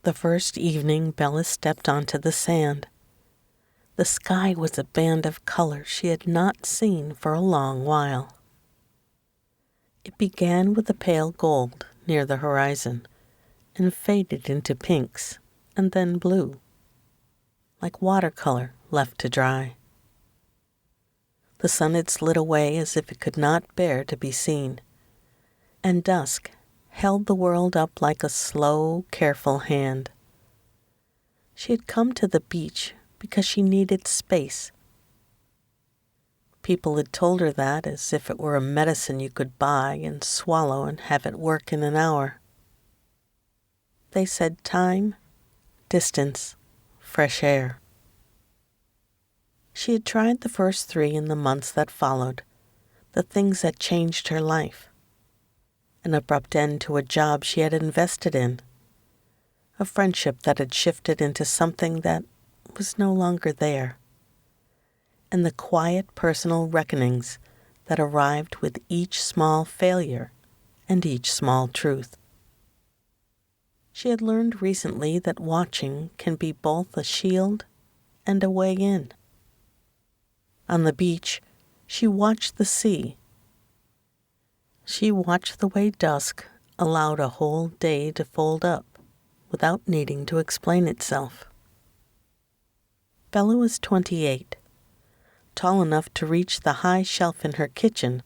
The first evening Bella stepped onto the sand. The sky was a band of color she had not seen for a long while. It began with a pale gold near the horizon and faded into pinks and then blue, like watercolor left to dry. The sun had slid away as if it could not bear to be seen, and dusk held the world up like a slow, careful hand. She had come to the beach because she needed space. People had told her that as if it were a medicine you could buy and swallow and have it work in an hour. They said time, distance, fresh air. She had tried the first 3 in the months that followed, the things that changed her life. An abrupt end to a job she had invested in, a friendship that had shifted into something that was no longer there, and the quiet personal reckonings that arrived with each small failure and each small truth. She had learned recently that watching can be both a shield and a way in. On the beach, she watched the sea. She watched the way dusk allowed a whole day to fold up without needing to explain itself. Bella was 28, tall enough to reach the high shelf in her kitchen,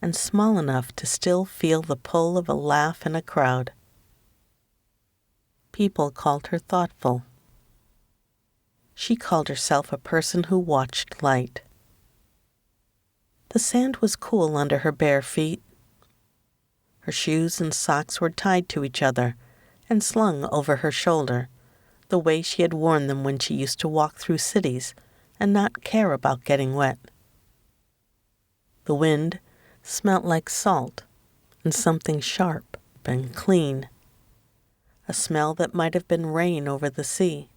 and small enough to still feel the pull of a laugh in a crowd. People called her thoughtful. She called herself a person who watched light. The sand was cool under her bare feet. Her shoes and socks were tied to each other and slung over her shoulder, the way she had worn them when she used to walk through cities and not care about getting wet. The wind smelt like salt and something sharp and clean, a smell that might have been rain over the sea.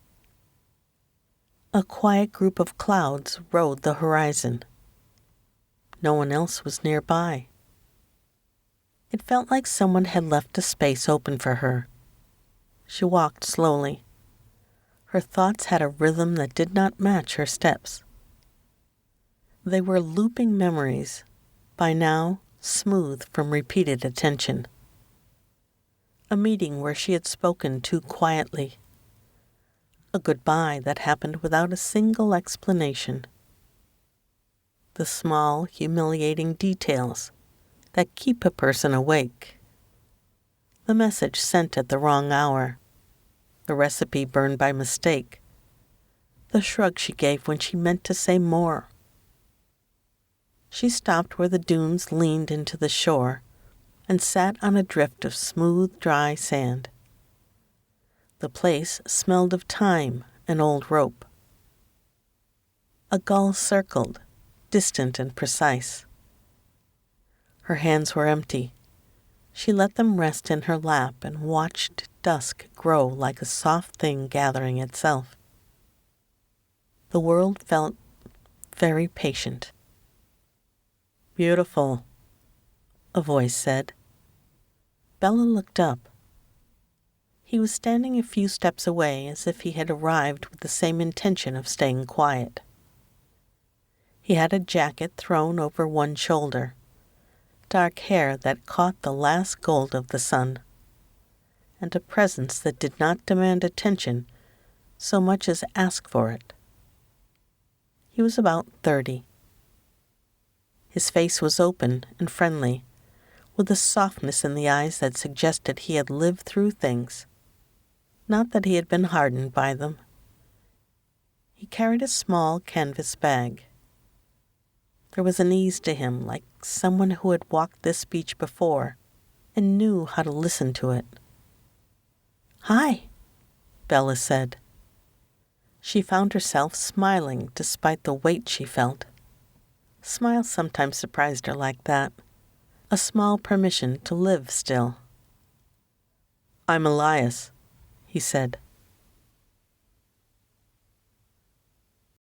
A quiet group of clouds rode the horizon. No one else was nearby. It felt like someone had left a space open for her. She walked slowly. Her thoughts had a rhythm that did not match her steps. They were looping memories, by now smooth from repeated attention. A meeting where she had spoken too quietly. A goodbye that happened without a single explanation. The small, humiliating details that keep a person awake. The message sent at the wrong hour. The recipe burned by mistake. The shrug she gave when she meant to say more. She stopped where the dunes leaned into the shore and sat on a drift of smooth, dry sand. The place smelled of time and old rope. A gull circled, distant and precise. Her hands were empty. She let them rest in her lap and watched dusk grow like a soft thing gathering itself. The world felt very patient. "Beautiful," a voice said. Bella looked up. He was standing a few steps away as if he had arrived with the same intention of staying quiet. He had a jacket thrown over one shoulder, dark hair that caught the last gold of the sun, and a presence that did not demand attention so much as ask for it. He was about 30. His face was open and friendly, with a softness in the eyes that suggested he had lived through things, not that he had been hardened by them. He carried a small canvas bag. There was an ease to him, like someone who had walked this beach before and knew how to listen to it. "Hi," Bella said. She found herself smiling despite the weight she felt. Smiles sometimes surprised her like that, a small permission to live still. "I'm Elias," he said.